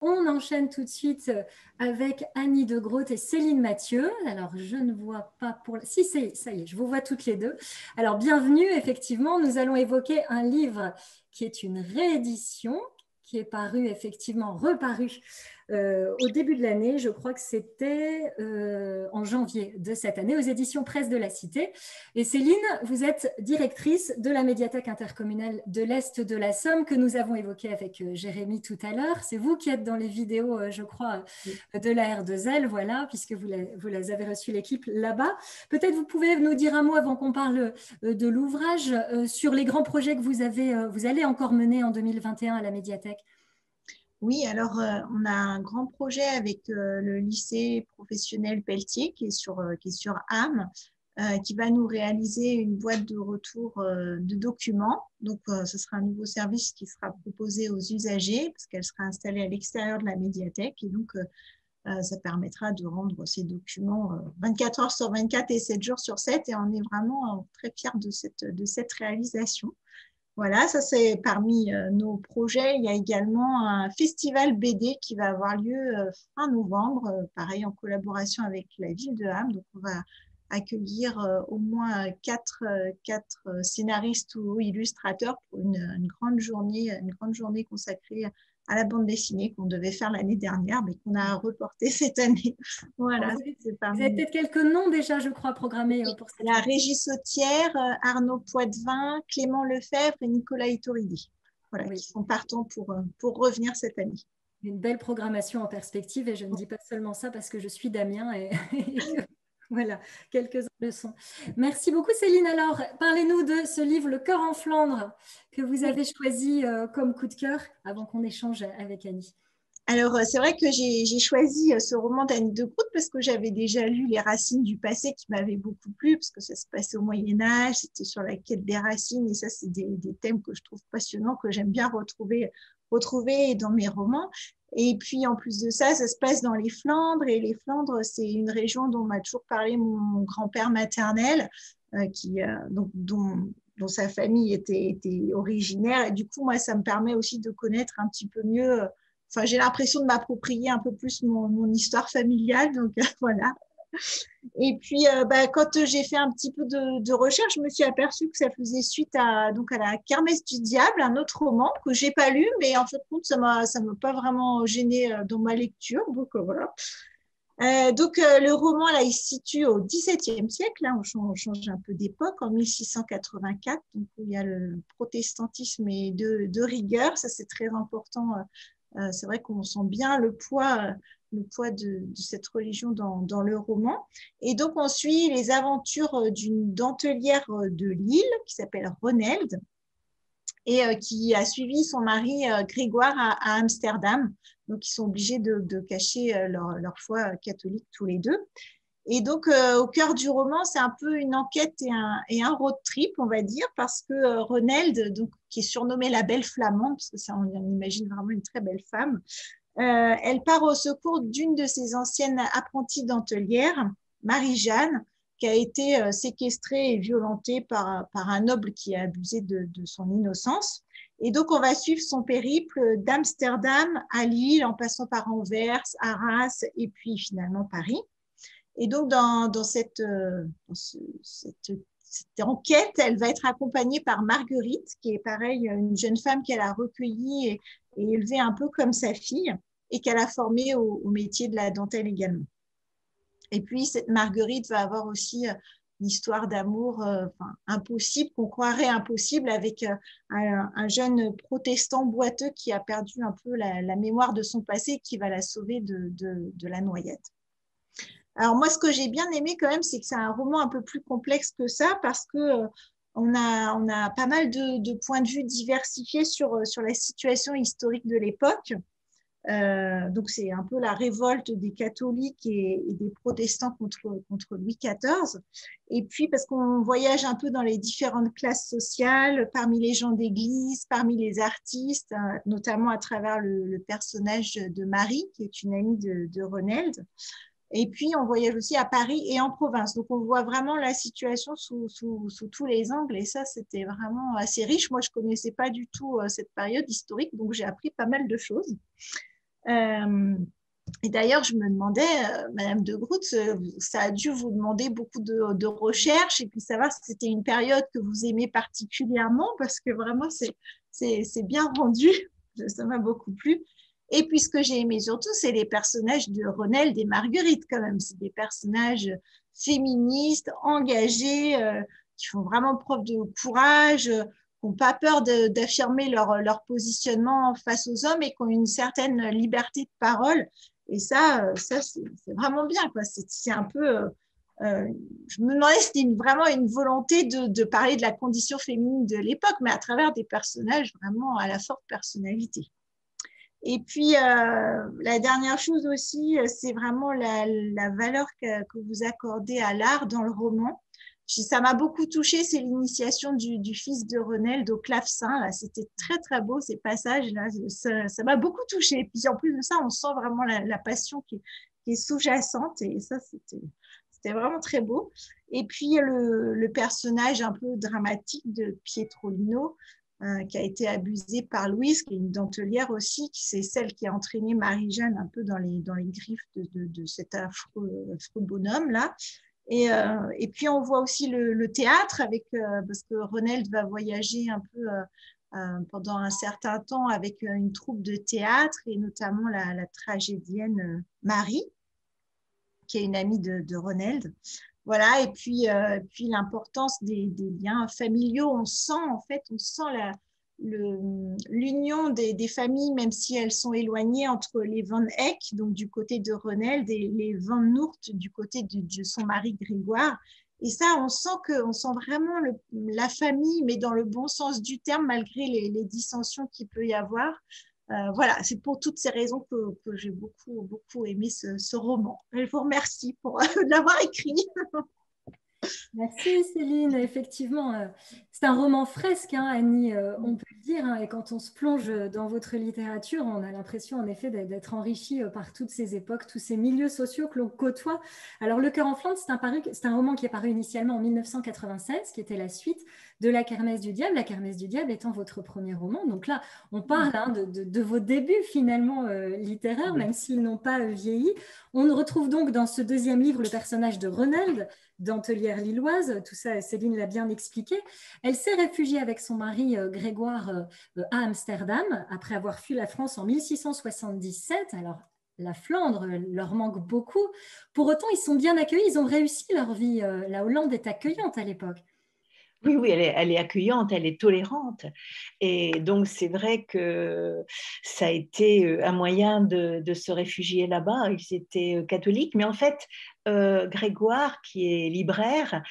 on enchaîne tout de suite avec Annie de Groot et Céline Mathieu. Alors, je ne vois pas pour... Si, ça y est, je vous vois toutes les deux. Alors, bienvenue, effectivement, nous allons évoquer un livre qui est une réédition, qui est paru, effectivement, reparu au début de l'année. Je crois que c'était en janvier de cette année, aux éditions Presse de la Cité. Et Céline, vous êtes directrice de la médiathèque intercommunale de l'Est de la Somme, que nous avons évoquée avec Jérémy tout à l'heure. C'est vous qui êtes dans les vidéos, je crois, de la R2L, voilà, puisque vous les avez reçu l'équipe là-bas. Peut-être vous pouvez nous dire un mot avant qu'on parle de l'ouvrage sur les grands projets que vous allez encore mener en 2021 à la médiathèque. Oui, alors on a un grand projet avec le lycée professionnel Pelletier qui est sur Ham, qui va nous réaliser une boîte de retour de documents. Donc, ce sera un nouveau service qui sera proposé aux usagers parce qu'elle sera installée à l'extérieur de la médiathèque. Et donc, ça permettra de rendre ces documents 24 heures sur 24 et 7 jours sur 7. Et on est vraiment très fiers de cette réalisation. Voilà, ça c'est parmi nos projets. Il y a également un festival BD qui va avoir lieu fin novembre, pareil en collaboration avec la ville de Ham. Donc on va accueillir au moins quatre scénaristes ou illustrateurs pour une grande journée consacrée à la bande dessinée qu'on devait faire l'année dernière, mais qu'on a reporté cette année. Voilà, vous avez peut-être quelques noms déjà, je crois, programmés pour cette la Régis Sautière, Arnaud Poitvin, Clément Lefebvre et Nicolas Itoridi, voilà, qui sont partants pour revenir cette année. Une belle programmation en perspective, et je ne dis pas seulement ça parce que je suis d'Amiens et que, voilà, quelques leçons. Merci beaucoup Céline. Alors, parlez-nous de ce livre, Le cœur en Flandre, que vous avez choisi comme coup de cœur avant qu'on échange avec Annie. Alors, c'est vrai que j'ai choisi ce roman d'Annie de Groot parce que j'avais déjà lu Les Racines du passé qui m'avaient beaucoup plu parce que ça se passait au Moyen-Âge, c'était sur la quête des racines et ça, c'est des thèmes que je trouve passionnants, que j'aime bien retrouver dans mes romans. Et puis, en plus de ça, ça se passe dans les Flandres et les Flandres, c'est une région dont m'a toujours parlé mon grand-père maternel, dont sa famille était originaire. Et du coup, moi, ça me permet aussi de connaître un petit peu mieux. Enfin, j'ai l'impression de m'approprier un peu plus mon histoire familiale, donc voilà. Et puis, quand j'ai fait un petit peu de recherche, je me suis aperçue que ça faisait suite à la Kermesse du Diable, un autre roman que j'ai pas lu, mais en fait, ça m'a pas vraiment gêné dans ma lecture, donc voilà. Le roman, là, il se situe au XVIIe siècle. Là, on change un peu d'époque, en 1684, donc où il y a le protestantisme et de rigueur. Ça, c'est très important. C'est vrai qu'on sent bien le poids de cette religion dans le roman. Et donc, on suit les aventures d'une dentelière de Lille qui s'appelle Ronelde et qui a suivi son mari Grégoire à Amsterdam. Donc, ils sont obligés de cacher leur foi catholique tous les deux. Et donc, au cœur du roman, c'est un peu une enquête et un road trip, on va dire, parce que Ronelde, donc, qui est surnommée la belle flamande, parce que ça, on imagine vraiment une très belle femme, elle part au secours d'une de ses anciennes apprenties dentelières, Marie-Jeanne, qui a été séquestrée et violentée par un noble qui a abusé de son innocence. Et donc, on va suivre son périple d'Amsterdam à Lille, en passant par Anvers, Arras et puis finalement Paris. Et donc, dans cette enquête, elle va être accompagnée par Marguerite, qui est pareil, une jeune femme qu'elle a recueillie et élevée un peu comme sa fille et qu'elle a formée au métier de la dentelle également. Et puis, cette Marguerite va avoir aussi une histoire d'amour impossible, qu'on croirait impossible, avec un jeune protestant boiteux qui a perdu un peu la mémoire de son passé, qui va la sauver de la noyade. Alors moi, ce que j'ai bien aimé quand même, c'est que c'est un roman un peu plus complexe que ça, parce que on a pas mal de points de vue diversifiés sur la situation historique de l'époque. Donc c'est un peu la révolte des catholiques et des protestants contre Louis XIV. Et puis parce qu'on voyage un peu dans les différentes classes sociales, parmi les gens d'église, parmi les artistes, notamment à travers le personnage de Marie, qui est une amie de Ronelde. Et puis, on voyage aussi à Paris et en province. Donc, on voit vraiment la situation sous tous les angles. Et ça, c'était vraiment assez riche. Moi, je ne connaissais pas du tout cette période historique, donc j'ai appris pas mal de choses. Et d'ailleurs, je me demandais, Madame de Groot, ça a dû vous demander beaucoup de recherches et puis savoir si c'était une période que vous aimez particulièrement parce que vraiment, c'est bien rendu. Ça m'a beaucoup plu. Et puis, ce que j'ai aimé surtout, c'est les personnages de Renelde et Marguerite, quand même. C'est des personnages féministes, engagés, qui font vraiment preuve de courage, qui n'ont pas peur d'affirmer leur positionnement face aux hommes et qui ont une certaine liberté de parole. Et ça c'est vraiment bien, quoi. C'est un peu. Je me demandais si c'était vraiment une volonté de parler de la condition féminine de l'époque, mais à travers des personnages vraiment à la forte personnalité. Et puis, la dernière chose aussi, c'est vraiment la valeur que vous accordez à l'art dans le roman. Ça m'a beaucoup touchée, c'est l'initiation du fils de Renelde au clavecin. Là, c'était très, très beau, ces passages-là. Ça m'a beaucoup touchée. Et puis, en plus de ça, on sent vraiment la passion qui est sous-jacente. Et ça, c'était vraiment très beau. Et puis, le personnage un peu dramatique de Pietrolino, qui a été abusée par Louise, qui est une dentelière aussi, qui c'est celle qui a entraîné Marie-Jeanne un peu dans les griffes de cet affreux bonhomme-là. Et puis, on voit aussi le théâtre, parce que Renelde va voyager un peu pendant un certain temps avec une troupe de théâtre, et notamment la tragédienne Marie, qui est une amie de Renelde. Voilà, et puis l'importance des liens familiaux. On sent, en fait, l'union des familles, même si elles sont éloignées, entre les Van Eyck, donc du côté de Renelde, et les Van Noort du côté de son mari Grégoire. Et ça, on sent vraiment la famille, mais dans le bon sens du terme, malgré les dissensions qu'il peut y avoir. Voilà, c'est pour toutes ces raisons que j'ai beaucoup, beaucoup aimé ce roman. Et je vous remercie pour l'avoir écrit. Merci Céline, effectivement, c'est un roman fresque, hein, Annie, on peut le dire, hein, et quand on se plonge dans votre littérature, on a l'impression en effet d'être enrichi par toutes ces époques, tous ces milieux sociaux que l'on côtoie. Alors Le Cœur en Flandre, c'est un roman qui est paru initialement en 1996, qui était la suite de La Kermesse du Diable, La Kermesse du Diable étant votre premier roman. Donc là, on parle, hein, de vos débuts finalement littéraires, même s'ils n'ont pas vieilli. On retrouve donc dans ce deuxième livre le personnage de Renelde, dentelière lilloise, tout ça Céline l'a bien expliqué. Elle s'est réfugiée avec son mari Grégoire à Amsterdam après avoir fui la France en 1677. Alors la Flandre leur manque beaucoup. Pour autant, ils sont bien accueillis, ils ont réussi leur vie. La Hollande est accueillante à l'époque. Oui, oui, elle est accueillante, elle est tolérante. Et donc, c'est vrai que ça a été un moyen de se réfugier là-bas. Ils étaient catholiques, mais en fait, Grégoire, qui est libraire,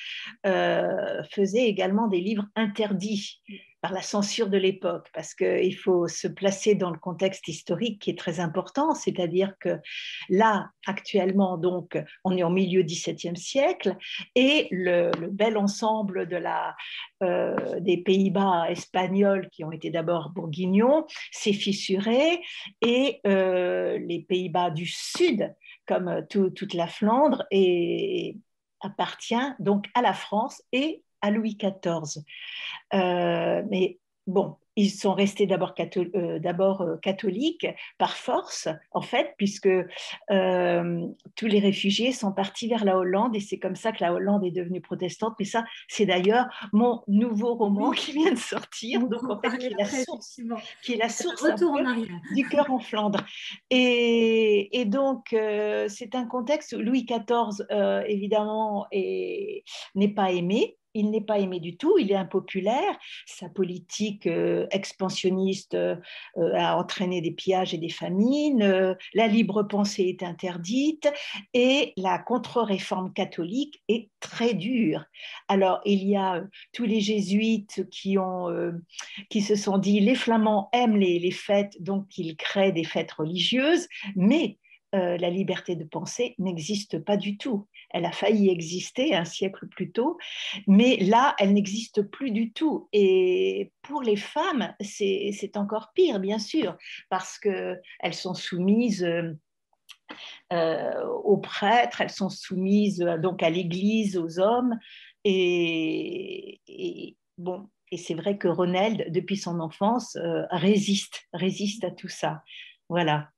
faisait également des livres interdits par la censure de l'époque, parce qu'il faut se placer dans le contexte historique qui est très important, c'est-à-dire que là, actuellement, donc, on est au milieu du XVIIe siècle, et le bel ensemble des Pays-Bas espagnols, qui ont été d'abord bourguignons, s'est fissuré, et les Pays-Bas du Sud, comme toute la Flandre, appartient donc à la France et à Louis XIV. Mais bon, ils sont restés d'abord catholiques par force, en fait, puisque tous les réfugiés sont partis vers la Hollande et c'est comme ça que la Hollande est devenue protestante. Mais ça, c'est d'ailleurs mon nouveau roman qui vient de sortir, On donc va en en fait, parler après, effectivement. qui est la C'est source un un retour peu en arrière. du cœur en Flandre. Et donc, c'est un contexte où Louis XIV, évidemment, n'est pas aimé. Il n'est pas aimé du tout, il est impopulaire. Sa politique expansionniste a entraîné des pillages et des famines. La libre pensée est interdite et la contre-réforme catholique est très dure. Alors, il y a tous les jésuites qui se sont dit les Flamands aiment les fêtes, donc ils créent des fêtes religieuses, mais la liberté de penser n'existe pas du tout. Elle a failli exister un siècle plus tôt, mais là, elle n'existe plus du tout. Et pour les femmes, c'est encore pire, bien sûr, parce qu'elles sont soumises aux prêtres, elles sont soumises donc à l'Église, aux hommes. Bon, et c'est vrai que Renelde, depuis son enfance, résiste à tout ça. Voilà.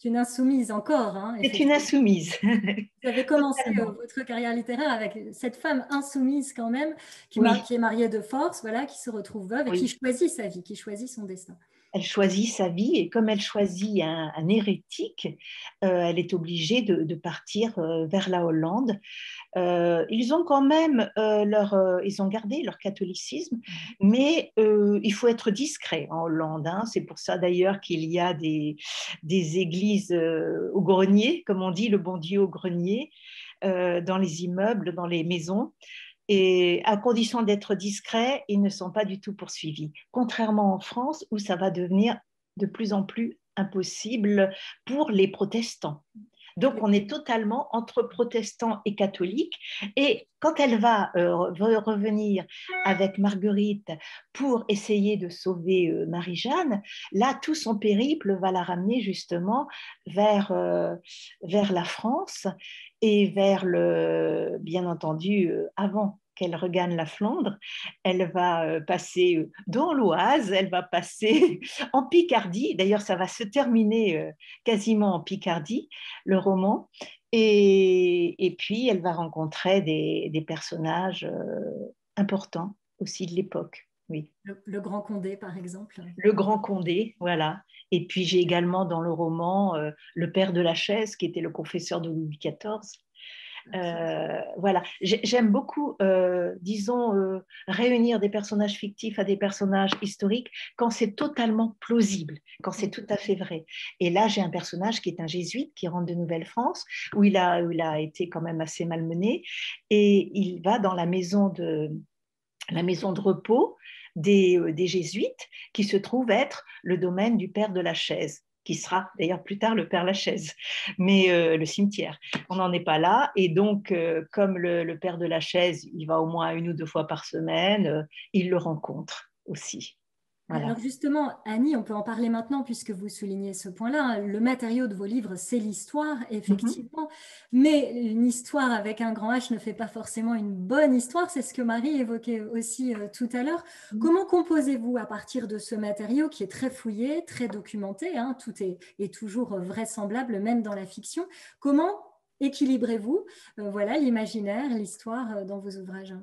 C'est une insoumise encore, hein, C'est une effectivement. insoumise. Vous avez commencé Totalement. votre carrière littéraire avec cette femme insoumise quand même, Oui, qui est mariée de force, voilà, qui se retrouve veuve et qui oui. choisit sa vie, qui choisit son destin. Elle choisit sa vie et comme elle choisit un hérétique, elle est obligée de partir vers la Hollande. Ils ont quand même ils ont gardé leur catholicisme, mais il faut être discret en Hollande, hein. C'est pour ça d'ailleurs qu'il y a des églises au grenier, comme on dit, le bon Dieu au grenier, dans les immeubles, dans les maisons. Et à condition d'être discret, ils ne sont pas du tout poursuivis. Contrairement en France, où ça va devenir de plus en plus impossible pour les protestants. Donc, on est totalement entre protestants et catholiques. Et quand elle va revenir avec Marguerite pour essayer de sauver Marie-Jeanne, là, tout son périple va la ramener justement vers la France et bien entendu, avant qu'elle regagne la Flandre, elle va passer dans l'Oise, elle va passer en Picardie. D'ailleurs, ça va se terminer quasiment en Picardie, le roman. Et puis, elle va rencontrer des personnages importants aussi de l'époque. Oui. Le Grand Condé, par exemple. Le Grand Condé, voilà. Et puis, j'ai également dans le roman le père de la Chaise, qui était le confesseur de Louis XIV. Voilà, j'aime beaucoup, disons, réunir des personnages fictifs à des personnages historiques quand c'est totalement plausible, quand c'est tout à fait vrai. Et là, j'ai un personnage qui est un jésuite qui rentre de Nouvelle-France, où il a été quand même assez malmené, et il va dans la maison de repos des jésuites, qui se trouve être le domaine du père de la Chaise, qui sera d'ailleurs plus tard le Père Lachaise, mais le cimetière. On n'en est pas là. Et donc, comme le Père de Lachaise, il va au moins 1 ou 2 fois par semaine, il le rencontre aussi. Voilà. Alors justement, Annie, on peut en parler maintenant puisque vous soulignez ce point-là. Le matériau de vos livres, c'est l'histoire, Mm-hmm. effectivement. Mais une histoire avec un grand H ne fait pas forcément une bonne histoire. C'est ce que Marie évoquait aussi tout à l'heure. Comment composez-vous à partir de ce matériau qui est très fouillé, très documenté, hein, tout est toujours vraisemblable, même dans la fiction. Comment équilibrez-vous voilà, l'imaginaire, l'histoire dans vos ouvrages?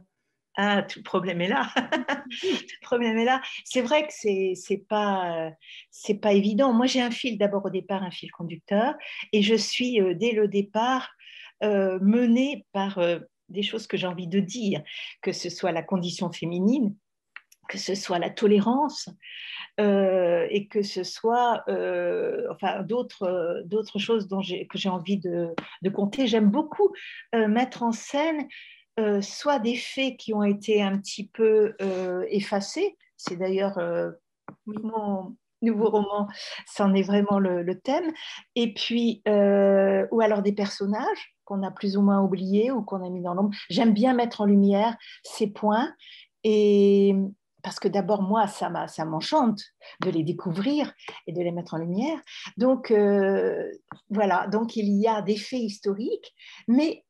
Ah, tout le problème est là. Tout le problème est là. C'est vrai que c'est pas évident. Moi, j'ai un fil, d'abord au départ, un fil conducteur, et je suis dès le départ menée par des choses que j'ai envie de dire, que ce soit la condition féminine, que ce soit la tolérance, et que ce soit enfin, d'autres choses que j'ai envie de compter. J'aime beaucoup mettre en scène soit des faits qui ont été un petit peu effacés. C'est d'ailleurs Oui. mon nouveau roman, c'en est vraiment le thème. Et puis, ou alors des personnages qu'on a plus ou moins oubliés ou qu'on a mis dans l'ombre. J'aime bien mettre en lumière ces points. Et parce que d'abord, moi, ça m'enchante de les découvrir et de les mettre en lumière. Donc, voilà. Donc, il y a des faits historiques, mais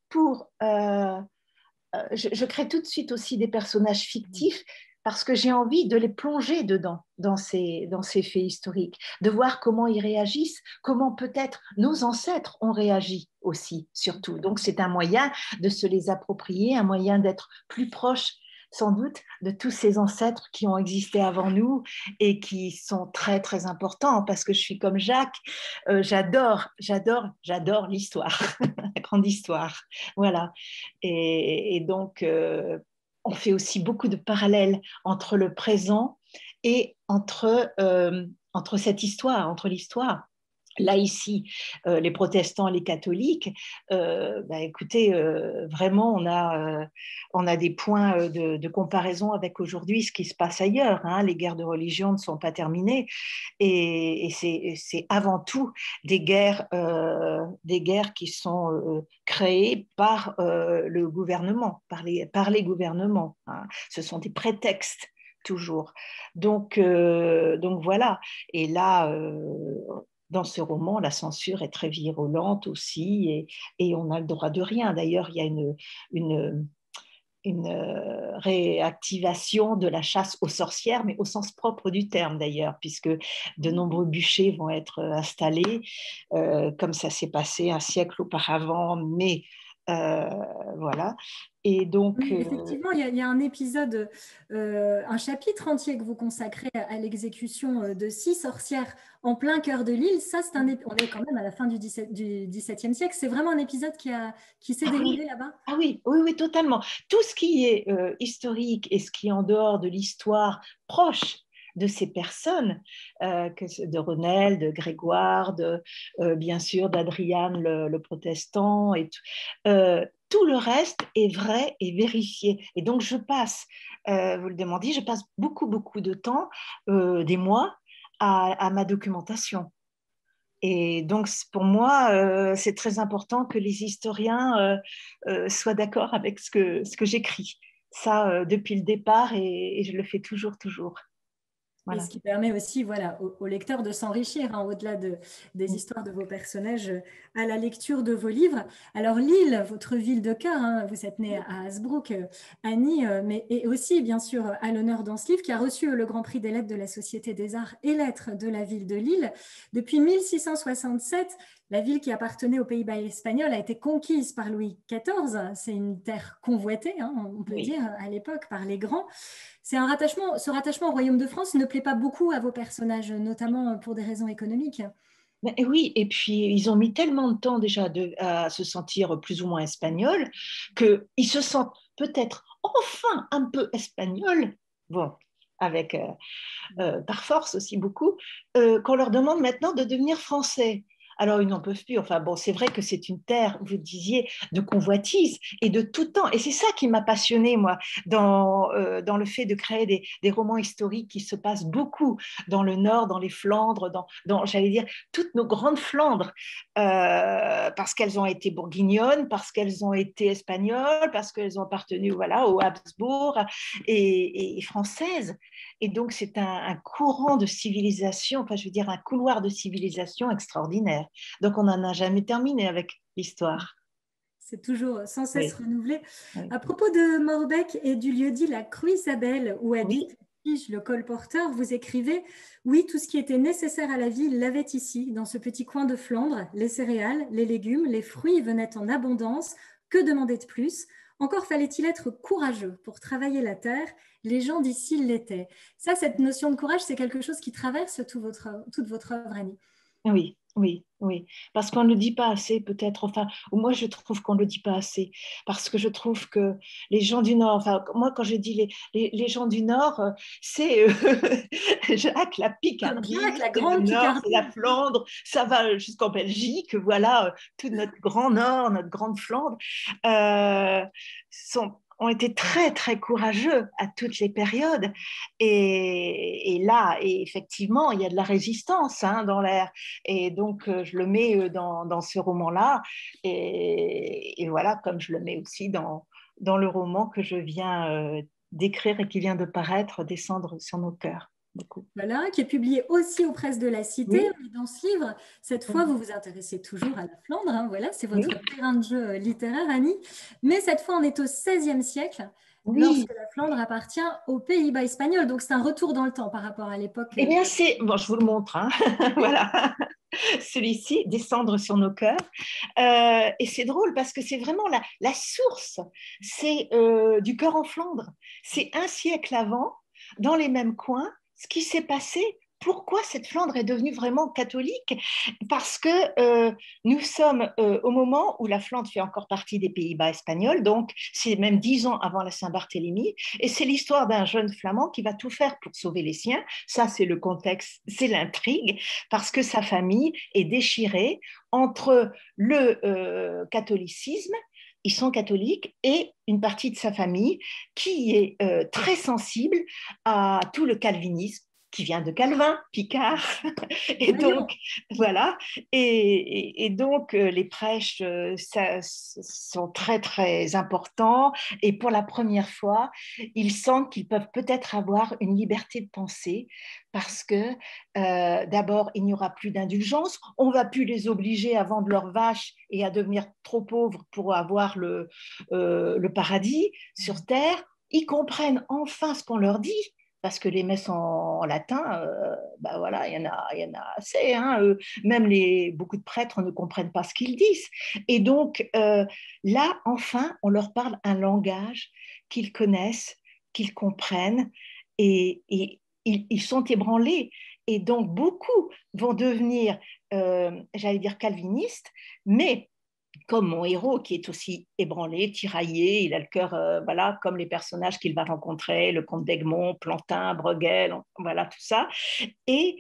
je crée tout de suite aussi des personnages fictifs parce que j'ai envie de les plonger dedans, dans ces faits historiques, de voir comment ils réagissent, comment peut-être nos ancêtres ont réagi aussi, surtout. Donc, c'est un moyen de se les approprier, un moyen d'être plus proche sans doute de tous ces ancêtres qui ont existé avant nous et qui sont très très importants parce que je suis comme Jacques, j'adore l'histoire, la grande histoire, voilà. Et donc, on fait aussi beaucoup de parallèles entre le présent et entre cette histoire, entre l'histoire. Là, ici, les protestants, les catholiques, bah, écoutez, vraiment, on a des points de comparaison avec aujourd'hui, ce qui se passe ailleurs, hein. Les guerres de religion ne sont pas terminées et c'est avant tout des guerres qui sont créées par le gouvernement, par les gouvernements, hein. Ce sont des prétextes toujours. Donc voilà. Et là, dans ce roman, la censure est très virulente aussi et on n'a le droit de rien. D'ailleurs, il y a réactivation de la chasse aux sorcières, mais au sens propre du terme d'ailleurs, puisque de nombreux bûchers vont être installés, comme ça s'est passé un siècle auparavant, mais voilà. Et donc, Oui, effectivement, il y a un épisode, un chapitre entier que vous consacrez à l'exécution de 6 sorcières en plein cœur de l'île. Ça, on est quand même à la fin du XVIIe siècle. C'est vraiment un épisode qui s'est ah oui, déroulé là-bas. ah oui, oui, oui, totalement. Tout ce qui est historique et ce qui est en dehors de l'histoire proche de ces personnes, de Renel, de Grégoire, bien sûr d'Adrian le protestant, et tout le reste est vrai et vérifié. Et donc je passe, vous le demandiez, je passe beaucoup, beaucoup de temps, des mois, à ma documentation. Et donc, pour moi, c'est très important que les historiens soient d'accord avec ce que j'écris. Ça, depuis le départ, et je le fais toujours, toujours. Et Voilà. ce qui permet aussi voilà, au lecteur de s'enrichir, hein, au-delà des histoires de vos personnages, à la lecture de vos livres. Alors Lille, votre ville de cœur, hein, vous êtes née à Hasbrook, Annie, mais et aussi bien sûr à l'honneur dans ce livre qui a reçu le Grand Prix des lettres de la Société des Arts et Lettres de la ville de Lille. Depuis 1667, la ville qui appartenait aux Pays-Bas espagnols a été conquise par Louis XIV. C'est une terre convoitée, hein, on peut Oui. dire, à l'époque, par les grands. Ce rattachement au Royaume de France ne plaît pas beaucoup à vos personnages, notamment pour des raisons économiques. Oui, et puis ils ont mis tellement de temps déjà à se sentir plus ou moins espagnols qu'ils se sentent peut-être enfin un peu espagnols, bon, avec par force aussi beaucoup, qu'on leur demande maintenant de devenir français. Alors, ils n'en peuvent plus. Enfin, bon, c'est vrai que c'est une terre, vous disiez, de convoitise et de tout temps. Et c'est ça qui m'a passionnée, moi, dans le fait de créer des romans historiques qui se passent beaucoup dans le Nord, dans les Flandres, j'allais dire, toutes nos grandes Flandres, parce qu'elles ont été bourguignonnes, parce qu'elles ont été espagnoles, parce qu'elles ont appartenu, voilà, aux Habsbourg et françaises. Et donc, c'est un courant de civilisation, enfin, je veux dire, un couloir de civilisation extraordinaire. Donc, on n'en a jamais terminé avec l'histoire. C'est toujours sans cesse Oui, renouvelé. oui, À propos de Morbec et du lieu-dit La Cruisabelle, où habite oui, Pige, le colporteur, vous écrivez: oui, tout ce qui était nécessaire à la vie l'avait ici, dans ce petit coin de Flandre. Les céréales, les légumes, les fruits venaient en abondance. Que demander de plus? Encore fallait-il être courageux pour travailler la terre. Les gens d'ici l'étaient. Ça, cette notion de courage, c'est quelque chose qui traverse toute votre œuvre, Annie. oui, oui, oui. Parce qu'on ne le dit pas assez, peut-être. Enfin, ou moi, je trouve qu'on ne le dit pas assez. Parce que je trouve que les gens du Nord, enfin, moi, quand je dis les gens du Nord, c'est Jacques, la Jacques, Picardie, la c'est le grande Nord, c'est Picardie. la Flandre, ça va jusqu'en Belgique, voilà, tout notre grand Nord, notre grande Flandre. Euh, ont été très, très courageux à toutes les périodes. Et là, et effectivement, il y a de la résistance hein, dans l'air. Et donc, je le mets dans ce roman-là. Et voilà, comme je le mets aussi dans le roman que je viens d'écrire et qui vient de paraître, Descendre sur nos cœurs. Beaucoup. Voilà, qui est publié aussi aux presses de la Cité. Oui, Mais dans ce livre, cette fois, vous vous intéressez toujours à la Flandre. Hein, voilà, c'est oui, votre terrain de jeu littéraire, Annie. Mais cette fois, on est au XVIe siècle, oui. lorsque la Flandre appartient aux Pays-Bas espagnols. Donc, c'est un retour dans le temps par rapport à l'époque. Eh bien, c'est. Bon, je vous le montre. Hein. Voilà. Celui-ci, Descendre sur nos cœurs. Et c'est drôle parce que c'est vraiment la source. C'est du cœur en Flandre. C'est un siècle avant, dans les mêmes coins, ce qui s'est passé. Pourquoi cette Flandre est devenue vraiment catholique? Parce que nous sommes au moment où la Flandre fait encore partie des Pays-Bas espagnols, donc c'est même 10 ans avant la Saint-Barthélemy, et c'est l'histoire d'un jeune flamand qui va tout faire pour sauver les siens. Ça, c'est le contexte, c'est l'intrigue, parce que sa famille est déchirée entre le catholicisme, ils sont catholiques, et une partie de sa famille qui est très sensible à tout le calvinisme, qui vient de Calvin, Picard. Et donc, voilà. Et donc, les prêches ça, sont très, très importants. Et pour la première fois, ils sentent qu'ils peuvent peut-être avoir une liberté de penser parce que, d'abord, il n'y aura plus d'indulgence. On ne va plus les obliger à vendre leurs vaches et à devenir trop pauvres pour avoir le paradis sur terre. Ils comprennent enfin ce qu'on leur dit parce que les messes en latin, ben voilà, il y en a assez. Hein, même beaucoup de prêtres ne comprennent pas ce qu'ils disent. Et donc, là, enfin, on leur parle un langage qu'ils connaissent, qu'ils comprennent, et ils sont ébranlés. Et donc, beaucoup vont devenir, j'allais dire, calvinistes, mais comme mon héros qui est aussi ébranlé, tiraillé, il a le cœur, voilà, comme les personnages qu'il va rencontrer, le comte d'Egmont, Plantin, Bruegel, voilà tout ça. Et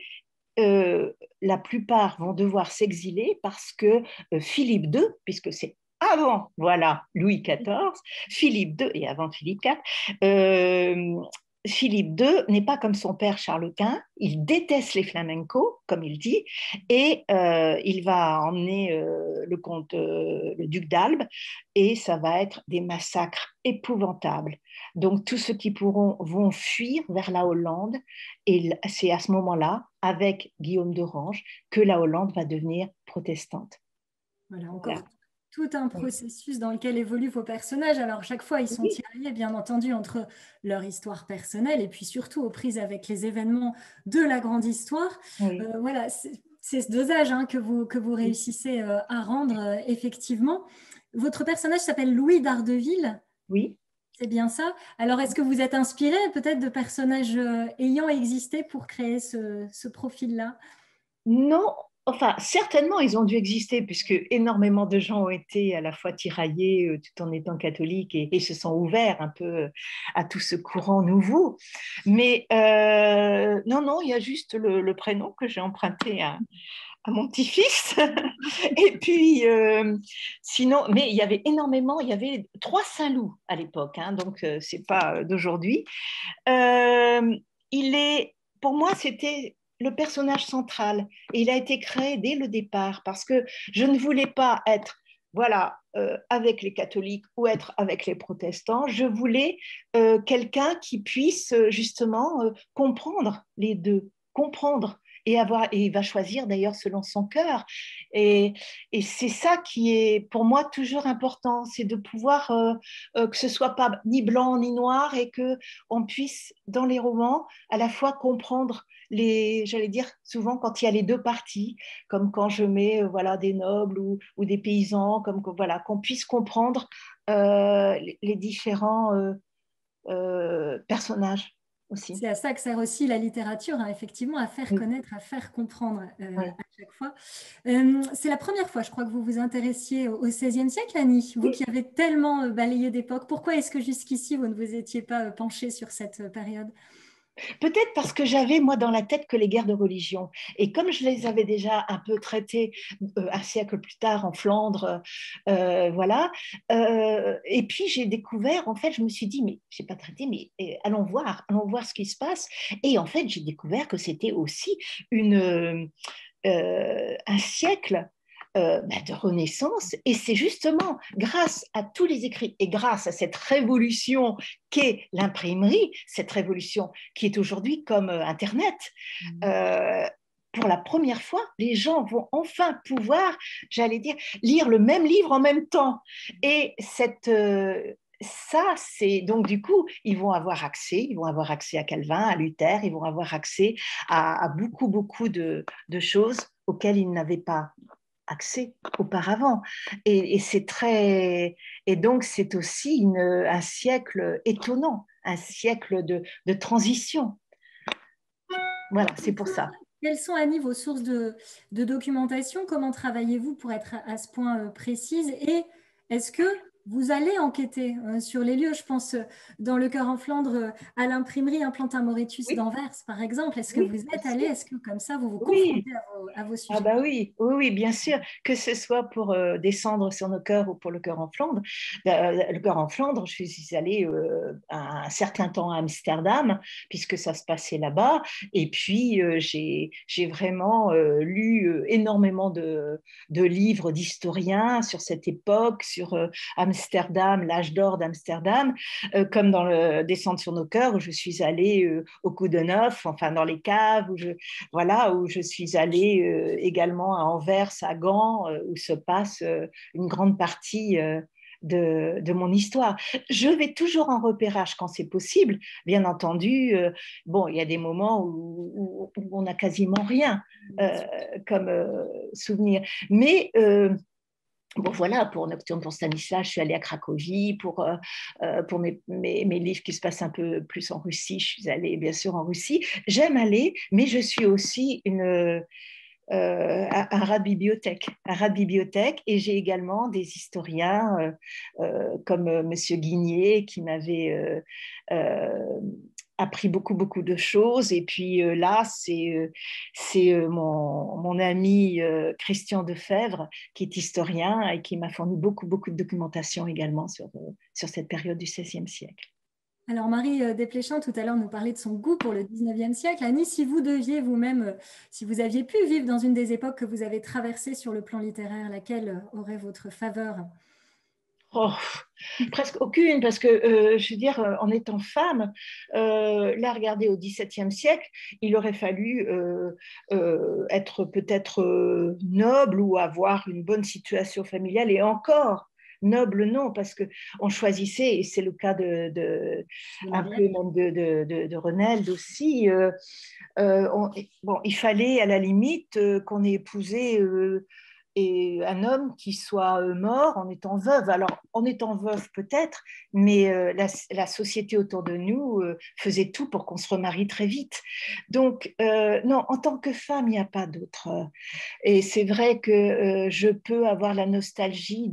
la plupart vont devoir s'exiler parce que Philippe II, puisque c'est avant, voilà, Louis XIV, Philippe II et avant Philippe IV, Philippe II n'est pas comme son père Charles Quint, il déteste les flamencos, comme il dit, et il va emmener le duc d'Albe, et ça va être des massacres épouvantables. Donc tous ceux qui pourront vont fuir vers la Hollande, et c'est à ce moment-là, avec Guillaume d'Orange, que la Hollande va devenir protestante. Voilà, encore tout un processus dans lequel évoluent vos personnages. Alors, chaque fois, ils sont tiraillés, bien entendu, entre leur histoire personnelle et puis surtout aux prises avec les événements de la grande histoire. Oui. Voilà, c'est ce dosage que vous réussissez à rendre, effectivement. Votre personnage s'appelle Louis d'Ardeville. Oui. C'est bien ça. Alors, est-ce que vous êtes inspiré peut-être de personnages ayant existé pour créer ce profil-là? Non, enfin, certainement, ils ont dû exister puisque énormément de gens ont été à la fois tiraillés tout en étant catholiques et se sont ouverts un peu à tout ce courant nouveau. Mais non, il y a juste le prénom que j'ai emprunté à mon petit-fils. Et puis, sinon, mais il y avait énormément, il y avait 3 Saint-Loup à l'époque, hein, donc c'est pas d'aujourd'hui. Pour moi, c'était le personnage central et il a été créé dès le départ parce que je ne voulais pas être voilà, avec les catholiques ou être avec les protestants. Je voulais quelqu'un qui puisse justement comprendre les deux, comprendre et il va choisir d'ailleurs selon son cœur. Et, et c'est ça qui est pour moi toujours important, c'est de pouvoir que ce soit pas ni blanc ni noir et que on puisse dans les romans à la fois comprendre j'allais dire souvent quand il y a les deux parties, comme quand je mets voilà des nobles ou des paysans, comme voilà qu'on puisse comprendre les différents personnages aussi. C'est à ça que sert aussi la littérature, effectivement, à faire connaître, à faire comprendre à chaque fois. C'est la première fois, je crois, que vous vous intéressiez au XVIe siècle, Annie, vous qui avez tellement balayé d'époque. Pourquoi est-ce que jusqu'ici, vous ne vous étiez pas penchée sur cette période? Peut-être parce que j'avais, moi, dans la tête que les guerres de religion. Et comme je les avais déjà un peu traitées un siècle plus tard en Flandre, voilà. Et puis, j'ai découvert, en fait, je me suis dit, mais je n'ai pas traité, mais allons voir ce qui se passe. Et en fait, j'ai découvert que c'était aussi un siècle de renaissance. Et c'est justement grâce à tous les écrits et grâce à cette révolution qu'est l'imprimerie, cette révolution qui est aujourd'hui comme Internet, pour la première fois, les gens vont enfin pouvoir, j'allais dire, lire le même livre en même temps. Et ça, c'est donc du coup, ils vont avoir accès à Calvin, à Luther, ils vont avoir accès à beaucoup de choses auxquelles ils n'avaient pas accès auparavant. Et c'est et donc c'est aussi un siècle étonnant, un siècle de transition. Voilà, c'est pour ça. Quelles sont, Annie, vos sources de documentation? Comment travaillez-vous pour être à ce point précise? Et est-ce que vous allez enquêter sur les lieux. Je pense dans Le Cœur en Flandre à l'imprimerie Implantin Mauritius Oui, d'Anvers, par exemple. Est-ce que oui, vous bien êtes allé, sûr. est-ce que comme ça, vous vous Oui. confrontez à vos Ah sujets? bah oui, oui, oui, bien sûr, que ce soit pour descendre sur nos cœurs ou pour le cœur en Flandre. Le cœur en Flandre, je suis allée un certain temps à Amsterdam, puisque ça se passait là-bas. Et puis, j'ai vraiment lu énormément de livres d'historiens sur cette époque, sur Amsterdam, l'âge d'or d'Amsterdam, comme dans le Descendre sur nos cœurs, où je suis allée au Coup de Neuf, enfin dans les caves, voilà, où je suis allée également à Anvers, à Gand, où se passe une grande partie de mon histoire. Je vais toujours en repérage quand c'est possible, bien entendu. Bon, il y a des moments où on n'a quasiment rien euh, comme souvenir. Mais bon, voilà, pour Nocturne pour Stanislas, je suis allée à Cracovie. Pour mes livres qui se passent un peu plus en Russie, je suis allée bien sûr en Russie. J'aime aller, mais je suis aussi un rat de bibliothèque, et j'ai également des historiens comme Monsieur Guigné qui m'avait euh, appris beaucoup, beaucoup de choses. Et puis là, c'est mon ami Christian Defebvre, qui est historien et qui m'a fourni beaucoup, beaucoup de documentation également sur cette période du XVIe siècle. Alors Marie Desplechin, tout à l'heure, nous parlait de son goût pour le 19e siècle. Annie, si vous deviez vous-même, si vous aviez pu vivre dans une des époques que vous avez traversées sur le plan littéraire, laquelle aurait votre faveur? Oh, presque aucune, parce que je veux dire, en étant femme, là, regardez, au XVIIe siècle, il aurait fallu être peut-être noble ou avoir une bonne situation familiale, et encore. Noble, non, parce que on choisissait, et c'est le cas un peu même de Renelde aussi. Bon, il fallait à la limite qu'on ait épousé et un homme qui soit mort en étant veuve. Alors, en étant veuve peut-être, mais la société autour de nous faisait tout pour qu'on se remarie très vite. Donc, non, en tant que femme, il n'y a pas d'autre. Et c'est vrai que je peux avoir la nostalgie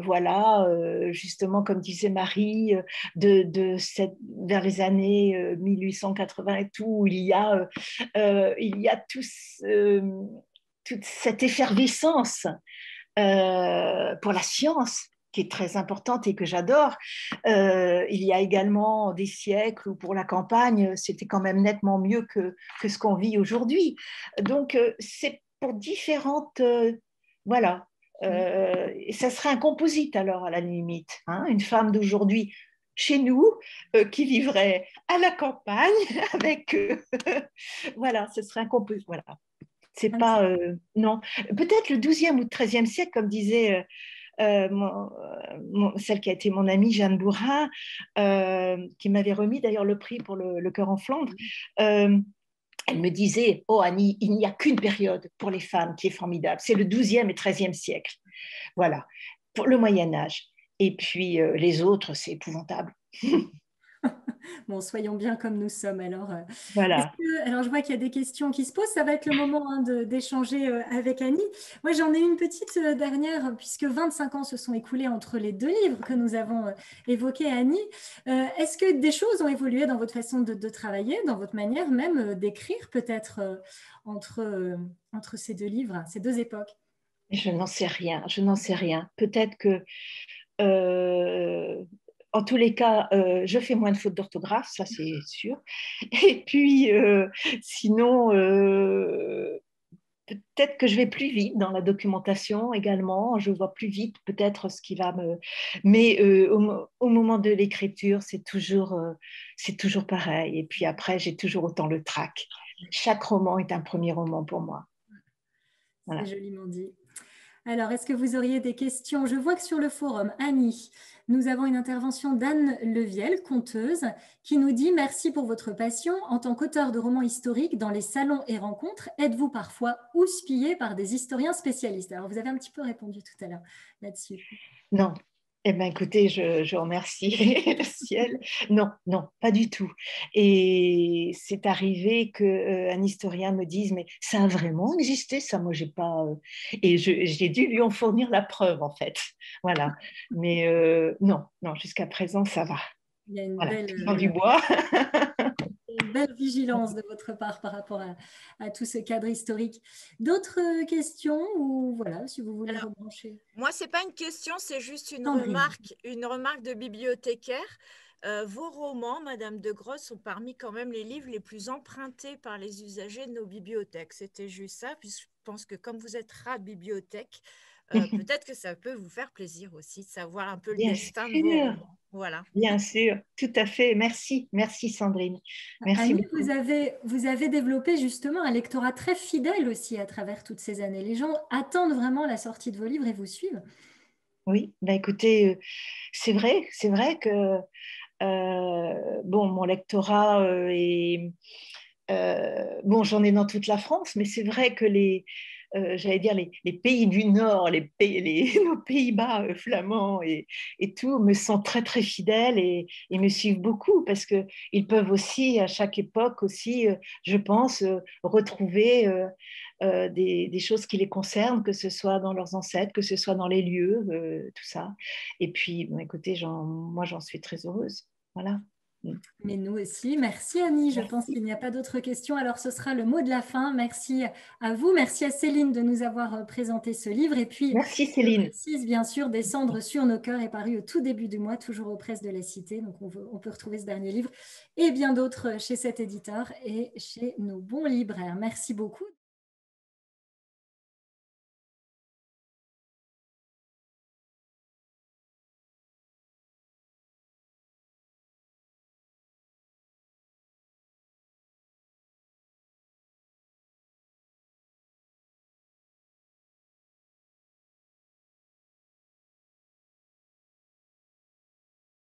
voilà, justement, comme disait Marie, vers les années 1880 et tout, où il y a toute cette effervescence pour la science qui est très importante et que j'adore. Il y a également des siècles où pour la campagne, c'était quand même nettement mieux que ce qu'on vit aujourd'hui. Donc, c'est pour différentes... voilà. Ça serait un composite alors, à la limite. Hein, une femme d'aujourd'hui chez nous qui vivrait à la campagne avec... voilà, ce serait un composite. Voilà. C'est pas... non. Peut-être le 12e ou 13e siècle, comme disait celle qui a été mon amie Jeanne Bourrin, qui m'avait remis d'ailleurs le prix pour le Cœur en Flandre. Elle me disait, oh Annie, il n'y a qu'une période pour les femmes qui est formidable, c'est le 12e et 13e siècle. Voilà, pour le Moyen Âge. Et puis les autres, c'est épouvantable. Bon, soyons bien comme nous sommes. Alors, Voilà. alors je vois qu'il y a des questions qui se posent. Ça va être le moment hein, d'échanger avec Annie. Moi, j'en ai une petite dernière, puisque 25 ans se sont écoulés entre les deux livres que nous avons évoqués, Annie. Est-ce que des choses ont évolué dans votre façon de travailler, dans votre manière même d'écrire, peut-être, entre ces deux livres, ces deux époques? Je n'en sais rien, je n'en sais rien. Peut-être que euh, en tous les cas, je fais moins de fautes d'orthographe, ça c'est sûr. Et puis, sinon, peut-être que je vais plus vite dans la documentation également. Je vois plus vite peut-être ce qui va me... Mais au moment de l'écriture, c'est toujours pareil. Et puis après, j'ai toujours autant le trac. Chaque roman est un premier roman pour moi. C'est Voilà. joliment dit. Alors, est-ce que vous auriez des questions? Je vois que sur le forum, Annie, nous avons une intervention d'Anne Leviel, conteuse, qui nous dit: merci pour votre passion. En tant qu'auteur de romans historiques, dans les salons et rencontres, êtes-vous parfois houspillé par des historiens spécialistes? Alors, vous avez un petit peu répondu tout à l'heure là-dessus. Non, Eh bien, écoutez, je remercie le ciel. Non, non, pas du tout. Et c'est arrivé qu'un historien me dise, mais ça a vraiment existé, ça, moi, j'ai pas. Et j'ai dû lui en fournir la preuve, en fait. Voilà. Mais non, non, jusqu'à présent, ça va. Il y a Voilà, touchant du bois. une belle vigilance de votre part par rapport à tout ce cadre historique. D'autres questions ou voilà, si vous voulez Alors, rebrancher. moi, c'est pas une question, c'est juste Sandrine. une remarque de bibliothécaire. Vos romans, Madame de Grosse, sont parmi quand même les livres les plus empruntés par les usagers de nos bibliothèques. C'était juste ça, puis je pense que comme vous êtes rat de bibliothèque, peut-être que ça peut vous faire plaisir aussi de savoir un peu le Bien destin de vos sûr, romans. Voilà. bien sûr, tout à fait. Merci, merci Sandrine. Merci Annie, beaucoup. vous avez développé justement un lectorat très fidèle aussi à travers toutes ces années. Les gens attendent vraiment la sortie de vos livres et vous suivent. Oui, bah écoutez, c'est vrai que bon, mon lectorat est bon, j'en ai dans toute la France, mais c'est vrai que j'allais dire les pays du Nord, nos Pays-Bas flamands et tout me sont très très fidèles et me suivent beaucoup parce que ils peuvent aussi à chaque époque aussi, je pense, retrouver des choses qui les concernent, que ce soit dans leurs ancêtres, que ce soit dans les lieux, tout ça. Et puis, bon, écoutez, moi j'en suis très heureuse. Voilà. Mais nous aussi. Merci Annie. Je pense Merci. qu'il n'y a pas d'autres questions. Alors ce sera le mot de la fin. Merci à vous. Merci à Céline de nous avoir présenté ce livre. Et puis, Merci je Céline. précise bien sûr, Descendre sur nos cœurs est paru au tout début du mois, toujours aux presses de la Cité. Donc on peut retrouver ce dernier livre et bien d'autres chez cet éditeur et chez nos bons libraires. Merci beaucoup.